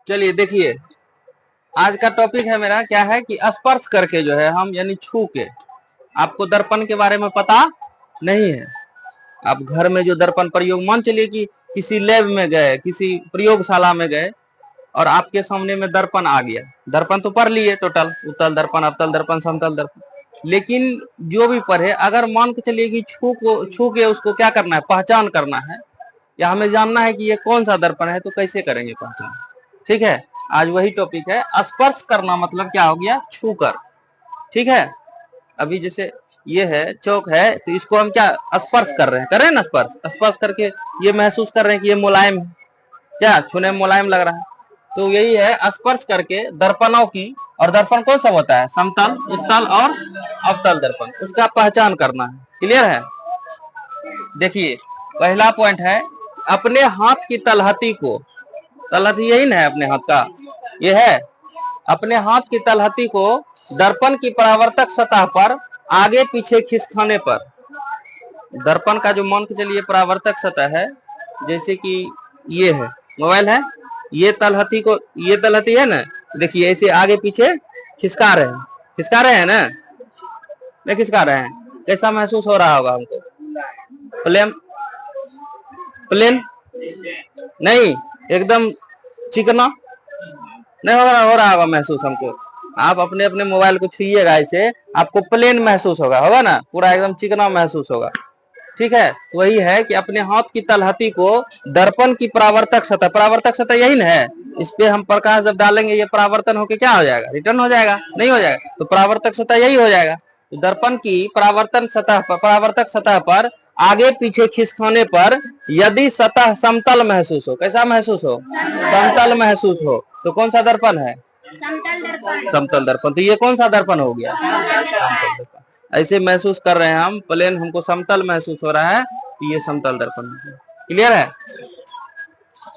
चलिए देखिए, आज का टॉपिक है मेरा क्या है कि स्पर्श करके जो है हम यानी छू के। आपको दर्पण के बारे में पता नहीं है। आप घर में जो दर्पण प्रयोग, मान चलिए कि किसी लैब में गए, किसी प्रयोगशाला में गए और आपके सामने में दर्पण आ गया। दर्पण तो पढ़ लिए टोटल, उत्तल दर्पण, अवतल दर्पण, समतल दर्पण। लेकिन जो भी पढ़े, अगर मान के चलिए कि छू के उसको क्या करना है, पहचान करना है, या हमें जानना है कि ये कौन सा दर्पण है, तो कैसे करेंगे पहचान? ठीक है, आज वही टॉपिक है। स्पर्श करना मतलब क्या हो गया, छू कर। ठीक है, अभी जैसे ये है चौक है, तो इसको हम क्या स्पर्श कर रहे हैं, कर रहे हैं ना स्पर्श। स्पर्श करके ये महसूस कर रहे हैं कि ये मुलायम है, क्या छूने में मुलायम लग रहा है। तो यही है स्पर्श करके दर्पणों की। और दर्पण कौन सा होता है, समतल, उत्तल और अवतल दर्पण, उसका पहचान करना है। क्लियर है? देखिए, पहला पॉइंट है अपने हाथ की तलहटी को, तलहटी यही ना है अपने हाथ का, ये है अपने हाथ की तलहटी को दर्पण की परावर्तक सतह पर आगे पीछे खिसकाने पर। दर्पण का जो मान के चलिए परावर्तक सतह है, जैसे कि ये है मोबाइल है, ये तलहटी को, ये तलहटी है ना, देखिए ऐसे आगे पीछे खिसका रहे हैं, खिसका रहे हैं ना, नहीं खिसका रहे हैं, कैसा महसूस हो रहा होगा हमको? प्लेन, प्लेन नहीं, एकदम चिकना नहीं हो रहा होगा महसूस हमको। आप अपने अपने मोबाइल को छुइएगा, ऐसे आपको प्लेन महसूस होगा ना, पूरा एकदम चिकना महसूस होगा। ठीक है, वही है कि अपने हाथ की तलहटी को दर्पण की परावर्तक सतह, परावर्तक सतह यही ना है, इस पे हम प्रकाश जब डालेंगे ये परावर्तन होके क्या हो जाएगा, रिटर्न हो जाएगा, नहीं हो जाएगा, तो परावर्तक सतह यही हो जाएगा। तो दर्पण की परावर्तन सतह पर, परावर्तक सतह पर आगे पीछे खिसकाने पर यदि सतह समतल महसूस हो, कैसा महसूस हो, समतल महसूस हो, तो कौन सा दर्पण है, समतल दर्पण। समतल दर्पण। तो ये कौन सा दर्पण हो गया, समतल दर्पण। ऐसे महसूस कर रहे हैं हम, प्लेन हमको समतल महसूस हो रहा है, तो ये समतल दर्पण। क्लियर है?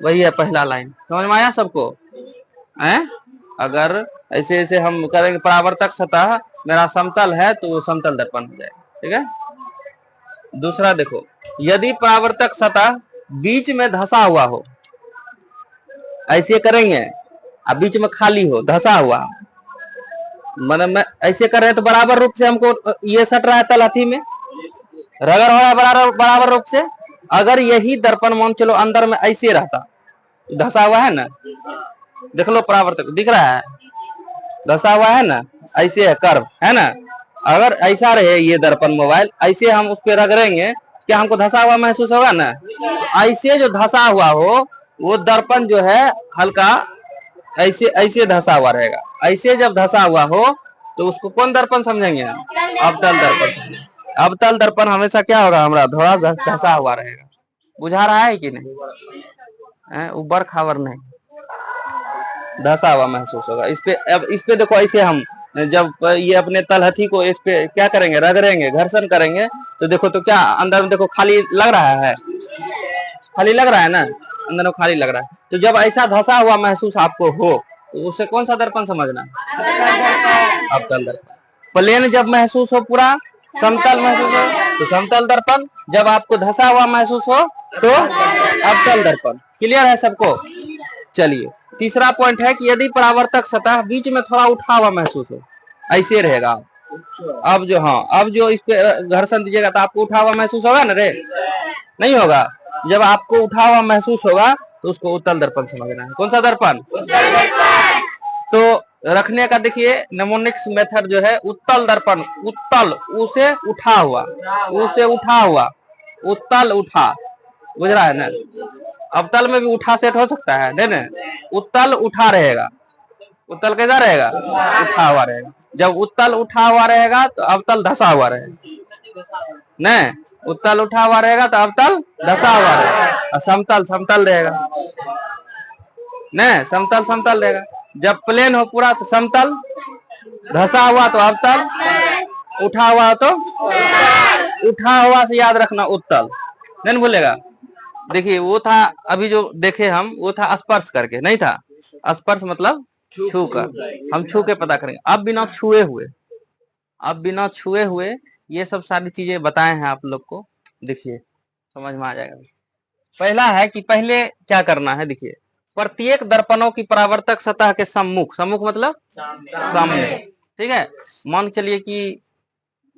वही है पहला लाइन, समझ में आया सबको? हैं? अगर ऐसे ऐसे हम करेंगे, परावर्तक सतह मेरा समतल है तो वो समतल दर्पण हो जाएगा। ठीक है, दूसरा देखो, यदि परावर्तक सतह बीच में धंसा हुआ हो, ऐसे करेंगे, अब बीच में खाली हो, धंसा हुआ, मतलब मैं ऐसे कर रहे हैं तो बराबर रूप से हमको ये सट रहा है तलहटी में, रगड़ हो रहा है बराबर बराबर रूप से। अगर यही दर्पण मान चलो अंदर में ऐसे रहता, धंसा हुआ है ना, देख लो परावर्तक दिख रहा है, धंसा हुआ है ना, ऐसे है कर्व है ना, अगर ऐसा रहे ये दर्पण मोबाइल, ऐसे हम उस पर रगड़ेंगे, क्या हमको धंसा हुआ महसूस होगा ना? ऐसे जो धंसा हुआ हो वो दर्पण जो है हल्का ऐसे ऐसे धंसा हुआ रहेगा। ऐसे जब धंसा हुआ हो तो उसको कौन दर्पण समझेंगे, अवतल दर्पण। अवतल दर्पण हमेशा क्या होगा, हमारा थोड़ा धंसा हुआ रहेगा। बुझा रहा है कि नहीं? ऊपर खावर नहीं, धंसा हुआ महसूस होगा इस पे। अब इस पे देखो, ऐसे हम जब ये अपने तलहटी को इस पे क्या करेंगे, रगड़ेंगे, घर्षण करेंगे, तो देखो तो क्या अंदर में देखो खाली लग रहा है, खाली लग रहा है ना, अंदर में खाली लग रहा है। तो जब ऐसा धंसा हुआ महसूस आपको हो तो उसे कौन सा दर्पण समझना, अवतल दर्पण। प्लेन जब महसूस हो, पूरा समतल महसूस हो, तो समतल दर्पण। जब आपको धंसा हुआ महसूस हो तो अवतल दर्पण। क्लियर है सबको? चलिए, तीसरा पॉइंट है कि यदि परावर्तक सतह बीच में थोड़ा उठा हुआ महसूस हो, ऐसे रहेगा। अब जो, हाँ, अब जो इस पे घर्षण दीजिएगा तो आपको उठा हुआ महसूस होगा ना रे, नहीं होगा? जब आपको उठा हुआ महसूस होगा तो उसको उत्तल दर्पण समझना है। कौन सा दर्पण? तो रखने का देखिए नेमोनिक्स मेथड जो है, उत्तल दर्पण, उत्तल उसे उठा हुआ, उसे उठा हुआ, उत्तल उठा, बुझ रहा है ना? अवतल में भी उठा सेट हो सकता है, नहीं ना? उत्तल उठा रहेगा, उत्तल कैसा रहेगा, उठा हुआ रहेगा। जब उत्तल उठा हुआ रहेगा तो अवतल धसा हुआ रहेगा, नहीं? उत्तल उठा हुआ रहेगा तो अवतल धसा हुआ रहेगा, और समतल समतल रहेगा, नहीं? समतल समतल रहेगा। जब प्लेन हो पूरा तो समतल, धसा हुआ तो अवतल, उठा हुआ तो उठा हुआ से याद रखना उत्तल, नहीं भूलेगा। देखिए वो था अभी जो देखे हम, वो था स्पर्श करके, नहीं था? स्पर्श मतलब छू कर, हम छू के पता करेंगे। अब बिना छुए हुए, अब बिना छुए हुए ये सब सारी चीजें बताए हैं आप लोग को, देखिए समझ में आ जाएगा। पहला है कि पहले क्या करना है, देखिए प्रत्येक दर्पणों की परावर्तक सतह के सम्मुख, सम्मुख मतलब सामने, ठीक है। मान के चलिए कि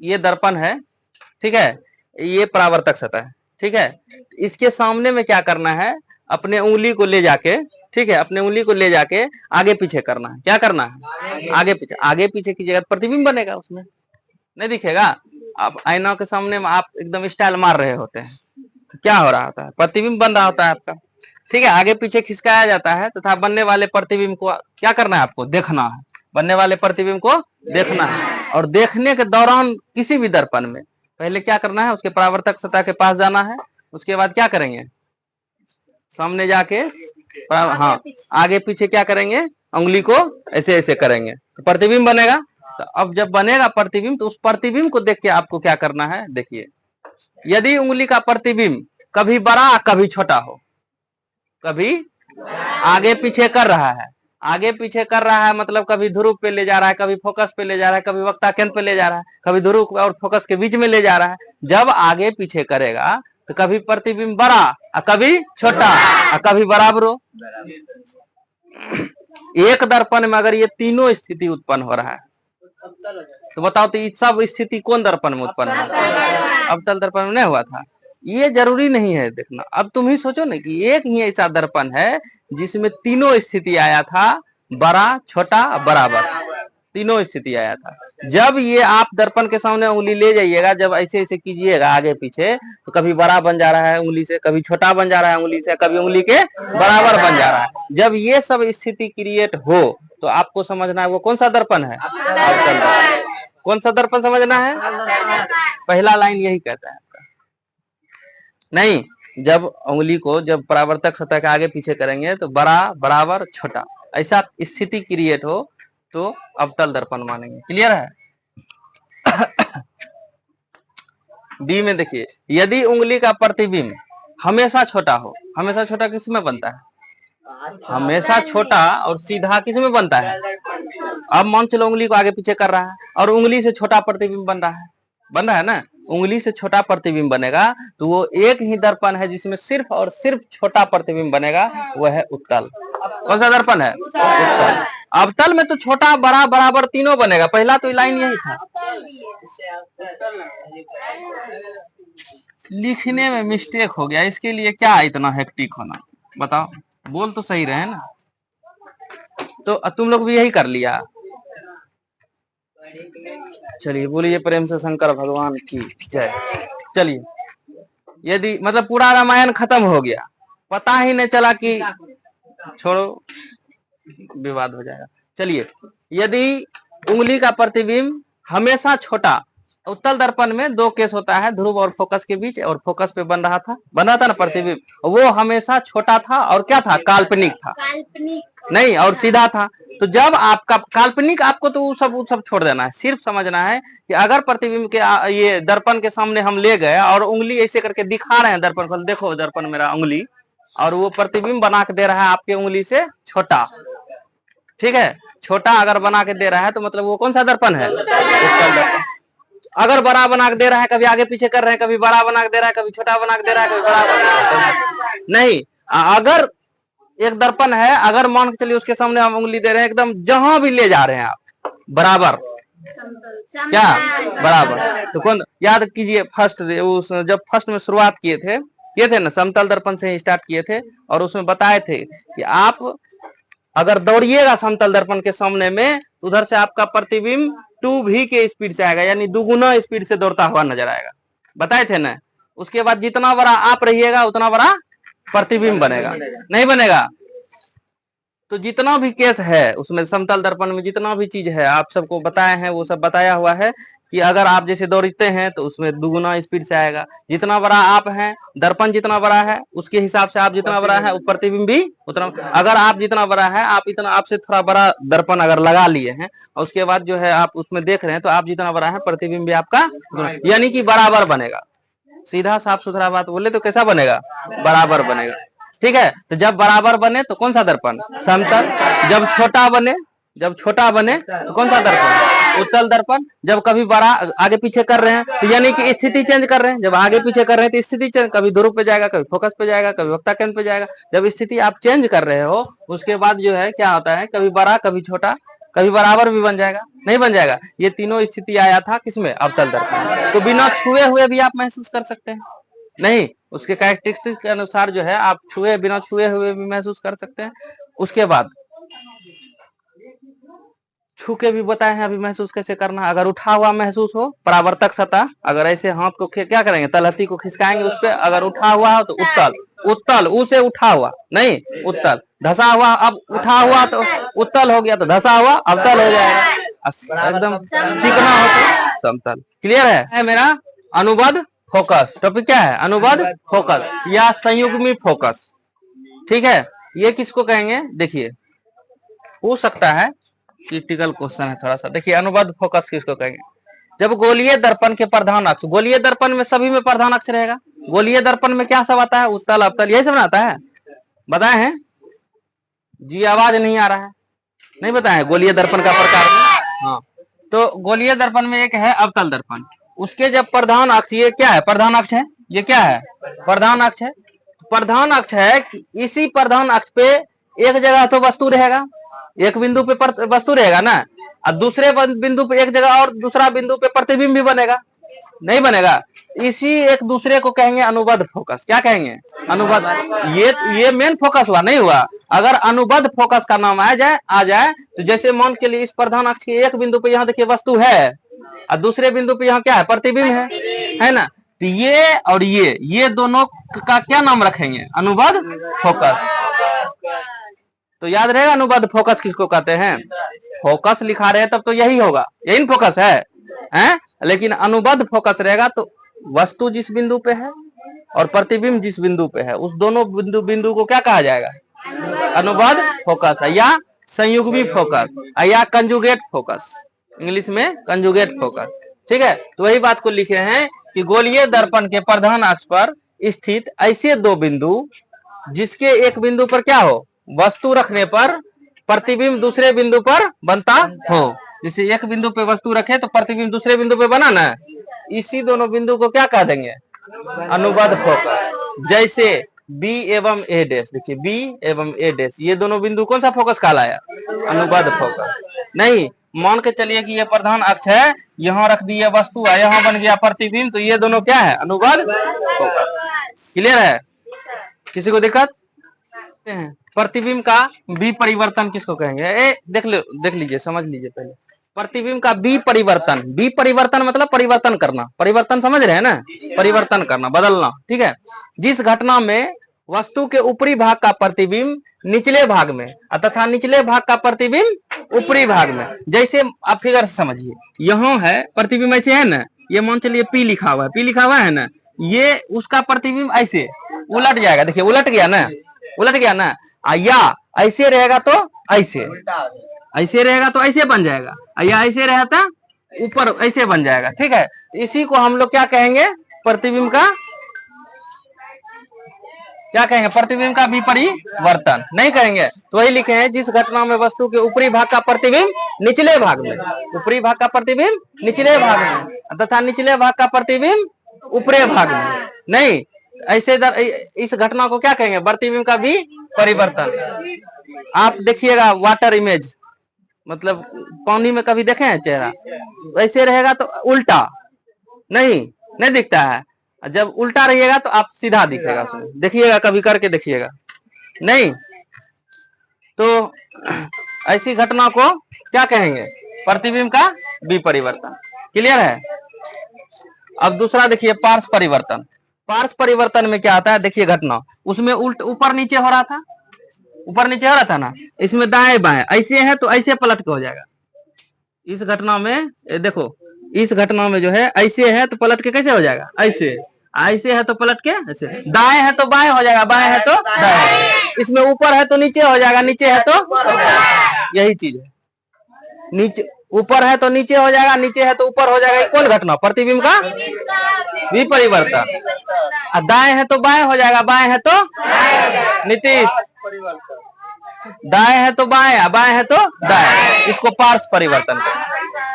ये दर्पण है, ठीक है, ये परावर्तक सतह है, ठीक है। इसके सामने में क्या करना है, अपने उंगली को ले जाके, ठीक है, अपने उंगली को ले जाके आगे पीछे करना है। क्या करना है, आगे पीछे। आगे पीछे की जगह प्रतिबिंब बनेगा, उसमें नहीं दिखेगा। आप आईना के सामने में आप एकदम स्टाइल मार रहे होते हैं तो क्या हो रहा होता है, प्रतिबिंब बन रहा होता है आपका, ठीक है। आगे पीछे खिसकाया जाता है तथा बनने वाले प्रतिबिंब को क्या करना है, आपको देखना है। बनने वाले प्रतिबिंब को देखना है, और देखने के दौरान किसी भी दर्पण में पहले क्या करना है, उसके परावर्तक सतह के पास जाना है। उसके बाद क्या करेंगे, सामने जाके, हाँ, आगे पीछे क्या करेंगे, उंगली को ऐसे ऐसे करेंगे तो प्रतिबिंब बनेगा। तो अब जब बनेगा प्रतिबिंब तो उस प्रतिबिंब को देख के आपको क्या करना है, देखिए, यदि उंगली का प्रतिबिंब कभी बड़ा कभी छोटा हो, कभी आगे पीछे कर रहा है, आगे पीछे कर रहा है मतलब कभी ध्रुव पे ले जा रहा है, कभी फोकस पे ले जा रहा है, कभी वक्ता केंद्र पे ले जा रहा है, कभी ध्रुव और फोकस के बीच में ले जा रहा है। जब आगे पीछे करेगा तो कभी प्रतिबिंब बड़ा और कभी छोटा और कभी बराबर हो। एक दर्पण में अगर ये तीनों स्थिति उत्पन्न हो रहा है तो बताओ, तो ये सब स्थिति कौन दर्पण में उत्पन्न हुआ था, अवतल दर्पण में नहीं हुआ था। ये जरूरी नहीं है देखना। अब तुम ही सोचो ना कि एक ही ऐसा दर्पण है जिसमें तीनों स्थिति आया था, बड़ा छोटा बराबर, तीनों स्थिति आया था। जब ये आप दर्पण के सामने उंगली ले जाइएगा, जब ऐसे ऐसे कीजिएगा आगे पीछे, तो कभी बड़ा बन जा रहा है उंगली से, कभी छोटा बन जा रहा है उंगली से, कभी उंगली के बराबर बन जा रहा है। जब ये सब स्थिति क्रिएट हो तो आपको समझना है वो कौन सा दर्पण है, कौन सा दर्पण समझना है। पहला लाइन यही कहता है आपका। नहीं, जब उंगली को जब परावर्तक सतह के आगे पीछे करेंगे तो बड़ा बराबर छोटा ऐसा स्थिति क्रिएट हो तो अवतल दर्पण मानेंगे। क्लियर है। डी में देखिए, यदि उंगली का प्रतिबिंब हमेशा छोटा हो, हमेशा छोटा किसमें बनता है, हमेशा छोटा और सीधा किसमें बनता है। अब मान चलो उंगली को आगे पीछे कर रहा है और उंगली से छोटा प्रतिबिंब बन रहा है ना, उंगली से छोटा प्रतिबिंब बनेगा तो वो एक ही दर्पण है जिसमें सिर्फ और सिर्फ छोटा प्रतिबिंब बनेगा, वह है उत्तल। कौन सा दर्पण है, उत्तल। अवतल में तो छोटा बड़ा बराबर तीनों बनेगा। पहला तो लाइन यही था, लिखने में मिस्टेक हो गया, इसके लिए क्या इतना हेक्टिक होना, बताओ, बोल तो सही रहे ना। तो तुम लोग भी यही कर लिया। चलिए बोलिए प्रेम से शंकर भगवान की जय। चलिए, यदि मतलब पूरा रामायण खत्म हो गया, पता ही नहीं चला कि, छोड़ो विवाद हो जाएगा। चलिए, यदि उंगली का प्रतिबिंब हमेशा छोटा, उत्तल दर्पण में दो केस होता है, ध्रुव और फोकस के बीच, और फोकस पे बन रहा था ना प्रतिबिंब, वो हमेशा छोटा था और क्या था, काल्पनिक था, नहीं और सीधा था। तो जब आपका काल्पनिक, आपको तो वो सब छोड़ देना है, सिर्फ समझना है कि अगर प्रतिबिंब के ये दर्पण के सामने हम ले गए और उंगली ऐसे करके दिखा रहे हैं दर्पण को, देखो दर्पण मेरा उंगली, और वो प्रतिबिंब बना के दे रहा है आपके उंगली से छोटा, ठीक है, छोटा अगर बना के दे रहा है तो मतलब वो कौन सा दर्पण है, उत्तल दर्पण। अगर बड़ा बना के दे रहा है, कभी आगे पीछे कर रहे हैं, कभी बड़ा बना के दे रहा है, कभी छोटा बना के दे रहा है, कभी बड़ा बना नहीं। अगर एक दर्पण है, अगर मान के चलिए उसके सामने हम उंगली दे रहे हैं, एकदम जहां भी ले जा रहे हैं आप बराबर, क्या बराबर, तो कौन, याद कीजिए फर्स्ट जब फर्स्ट में शुरुआत किए थे ना, समतल दर्पण से ही स्टार्ट किए थे, और उसमें बताए थे कि आप अगर दौड़िएगा समतल दर्पण के सामने में, उधर से आपका प्रतिबिंब 2v के स्पीड से आएगा, यानी दुगुना स्पीड से दौड़ता हुआ नजर आएगा, बताए थे ना। उसके बाद जितना बड़ा आप रहिएगा उतना बड़ा प्रतिबिंब बनेगा, नहीं बनेगा। तो जितना भी केस है उसमें समतल दर्पण में जितना भी चीज है आप सबको बताए हैं, वो सब बताया हुआ है कि अगर आप जैसे दौड़ते हैं तो उसमें दुगुना स्पीड से आएगा, जितना बड़ा आप हैं, दर्पण जितना बड़ा है उसके हिसाब से आप जितना बड़ा है प्रतिबिंब भी उतना। अगर आप जितना बड़ा है, आप इतना, आपसे थोड़ा बड़ा दर्पण अगर लगा लिए हैं और उसके बाद जो है आप उसमें देख रहे हैं, तो आप जितना बड़ा है प्रतिबिंब भी आपका यानी कि बराबर बनेगा। सीधा साफ सुथरा बात बोले तो कैसा बनेगा, बराबर बनेगा, ठीक है। तो जब बराबर बने तो कौन सा दर्पण, समतल। जब छोटा बने, जब छोटा बने तो कौन सा दर्पण? उत्तल दर्पण। जब कभी बड़ा आगे पीछे कर रहे हैं तो यानी कि स्थिति चेंज कर रहे हैं। जब आगे पीछे कर रहे हैं तो स्थिति चेंज, कभी ध्रुव पे जाएगा, कभी फोकस पे जाएगा, कभी वक्ता केंद्र पे जाएगा। जब स्थिति आप चेंज कर रहे हो उसके बाद जो है क्या होता है, कभी बड़ा कभी छोटा, कभी बराबर भी बन जाएगा, नहीं बन जाएगा। ये तीनों स्थिति आया था किसमें? अवतल दर्पण। तो बिना छुए हुए भी आप महसूस कर सकते हैं, नहीं उसके कैरेक्टरिस्टिक के अनुसार जो है आप छुए बिना छुए हुए भी महसूस कर सकते हैं। उसके बाद छू के भी बताए हैं अभी महसूस कैसे करना। अगर उठा हुआ महसूस हो, परावर्तक सतह, अगर ऐसे हाथ को क्या करेंगे, तलहटी को खिसकाएंगे उस पर, अगर उठा हुआ हो तो उत्तल, उत्तल उसे उठा हुआ नहीं उत्तल, धसा हुआ अब उठा हुआ तो उत्तल हो गया, तो धसा हुआ अवतल हो जाएगा। एकदम चिकना हो तो समतल। क्लियर है मेरा? अनुबद्ध फोकस टॉपिक क्या है? अनुबद्ध फोकस या संयुग्मी फोकस। ठीक है, ये किसको कहेंगे? देखिए हो सकता है क्रिटिकल क्वेश्चन है थोड़ा सा। देखिए अनुबद्ध फोकस किसको कहेंगे? जब गोलीय दर्पण के प्रधान अक्ष, गोलीय दर्पण में सभी में प्रधान अक्ष रहेगा। गोलीय दर्पण में क्या सब आता है? उत्तल अवतल यही सब आता है। बताए हैं जी? आवाज नहीं आ रहा है, नहीं बताए गोलीय दर्पण का प्रकार। हाँ, तो गोलीय दर्पण में एक है अवतल दर्पण। उसके जब प्रधान अक्ष, ये क्या है? प्रधान अक्ष है। ये क्या है? प्रधान अक्ष है। प्रधान अक्ष है कि इसी प्रधान अक्ष पे एक जगह तो वस्तु रहेगा, एक बिंदु पे वस्तु रहेगा ना, और दूसरे बिंदु पे एक जगह और दूसरा बिंदु पे प्रतिबिंब भी बनेगा, नहीं बनेगा? इसी एक दूसरे को कहेंगे अनुबद्ध फोकस। क्या कहेंगे? अनुबद्ध। ये मेन फोकस हुआ, नहीं हुआ। अगर अनुबद्ध फोकस का नाम आ जाए तो जैसे मान के लिए इस प्रधान अक्ष के एक बिंदु पे यहाँ देखिए वस्तु है और दूसरे बिंदु पे यहाँ क्या है? प्रतिबिंब है ना। तो ये और ये दोनों का क्या नाम रखेंगे? अनुबद्ध फोकस। तो याद रहेगा अनुबद्ध फोकस किसको कहते हैं? फोकस लिखा रहे तब तो यही होगा, यही फोकस है? लेकिन अनुबद्ध फोकस रहेगा तो वस्तु जिस बिंदु पे है और प्रतिबिंब जिस बिंदु पे है उस दोनों बिंदु को क्या कहा जाएगा? अनुबद्ध फोकस या संयुग्मी फोकस या कंजुगेट फोकस, इंग्लिश में कंजुगेट फोकस। ठीक है, तो वही बात को लिखे हैं कि गोलीय दर्पण के प्रधान अक्ष पर स्थित ऐसे दो बिंदु जिसके एक बिंदु पर क्या हो? वस्तु रखने पर प्रतिबिंब दूसरे बिंदु पर बनता हो। जैसे एक बिंदु पे वस्तु रखे तो प्रतिबिंब दूसरे बिंदु पे बना ना, इसी दोनों बिंदु को क्या कह देंगे? अनुबद्ध फोकस। जैसे बी एवं ए डैश, देखिए बी एवं ए डैश, ये दोनों बिंदु कौन सा फोकस कहलाया? अनुबद्ध फोकस। नहीं मान के चलिए कि ये प्रधान अक्ष है, यहाँ रख दिए वस्तु है, यहाँ बन गया प्रतिबिंब, तो ये दोनों क्या है? अनुबद्ध फोकस। क्लियर है? किसी को दिक्कत? प्रतिबिंब का विपरिवर्तन किसको कहेंगे? देख लीजिए, समझ लीजिए पहले। प्रतिबिंब का विपरिवर्तन, विपरिवर्तन मतलब परिवर्तन करना, परिवर्तन समझ रहे हैं ना? परिवर्तन करना, बदलना। ठीक है, जिस घटना में वस्तु के ऊपरी भाग का प्रतिबिंब निचले भाग में तथा निचले भाग का प्रतिबिंब ऊपरी भाग में। जैसे आप फिगर से समझिए, यहाँ है प्रतिबिंब ऐसे है ना, ये मान चलिए पी लिखा हुआ है, पी लिखा हुआ है ना, ये उसका प्रतिबिंब ऐसे उलट जाएगा। देखिए उलट गया ना, उलट गया ना। या ऐसे रहेगा तो ऐसे, ऐसे रहेगा तो ऐसे बन जाएगा, या ऐसे रहता ऊपर ऐसे बन जाएगा। ठीक है, तो इसी को हम लोग क्या कहेंगे? प्रतिबिंब का क्या कहेंगे? प्रतिबिंब का विपरिवर्तन नहीं कहेंगे। तो वही लिखे हैं, जिस घटना में वस्तु के ऊपरी भाग का प्रतिबिंब निचले भाग में, ऊपरी भाग का प्रतिबिंब निचले भाग में तथा निचले भाग का प्रतिबिंब ऊपरी भाग में। नहीं ऐसे इस घटना को क्या कहेंगे? प्रतिबिंब का भी परिवर्तन। आप देखिएगा वाटर इमेज, मतलब पानी में कभी देखे हैं चेहरा? वैसे रहेगा तो उल्टा नहीं दिखता है, जब उल्टा रहिएगा तो आप सीधा दिखेगा। देखिएगा, कभी करके देखिएगा। नहीं तो ऐसी घटना को क्या कहेंगे? प्रतिबिंब का विपरिवर्तन। क्लियर है? अब दूसरा देखिए पार्श्व परिवर्तन। पार्श्व परिवर्तन में क्या आता है? देखिए घटना, उसमें ऊपर नीचे हो रहा था, ऊपर नीचे हो रहा था ना, इसमें दाएं बाएं ऐसे है तो ऐसे पलट के हो जाएगा। इस घटना में देखो, इस घटना में जो है ऐसे है तो पलट के कैसे हो जाएगा? ऐसे, ऐसे है तो पलट के ऐसे, दाएं है तो बाएं हो जाएगा, बाएं है तो दाएं। इसमें ऊपर है तो नीचे हो जाएगा, नीचे है तो, यही चीज है। नीचे ऊपर है तो नीचे हो जाएगा, नीचे है तो ऊपर हो जाएगा। कौन घटना? प्रतिबिंब का विपरिवर्तन। दाएं है तो बाएं हो जाएगा, बाएं है तो नीतीश दाएं है तो बाएं, बाएं है तो दाएं, इसको पार्श्व परिवर्तन कहते हैं।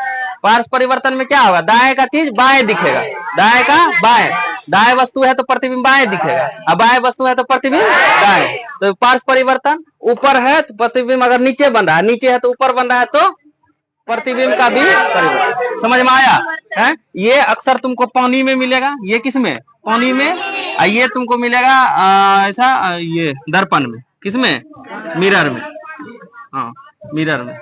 पार्श्व परिवर्तन में क्या होगा, दाएं का चीज बाएं दिखेगा, दाएं का बाएं, दाएं वस्तु है तो प्रतिबिंब बाएं दिखेगा, अब बाएं वस्तु है तो प्रतिबिंब दाएं। तो पार्श्व परिवर्तन, ऊपर है तो प्रतिबिंब अगर नीचे बन रहा है, नीचे है तो ऊपर बन रहा है, तो प्रतिबिंब का भी परिवर्तन। समझ में आया है? ये अक्सर तुमको पानी में मिलेगा, ये किसमें, पानी में, ये तुमको मिलेगा ऐसा ये दर्पण में, किसमें, मिरर में, हाँ मिरर में।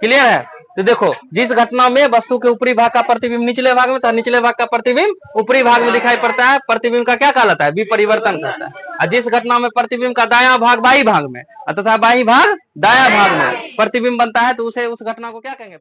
क्लियर है? तो देखो, जिस घटना में वस्तु के ऊपरी भाग का प्रतिबिंब निचले भाग में, तो निचले भाग का प्रतिबिंब ऊपरी भाग में दिखाई पड़ता है, प्रतिबिंब का क्या कहलाता है, विपरिवर्तन कहता है। और जिस घटना में प्रतिबिंब का दायां भाग बाई भाग में तथा बाई भाग दायां भाग में प्रतिबिंब बनता है, तो उसे, उस घटना को क्या कहेंगे,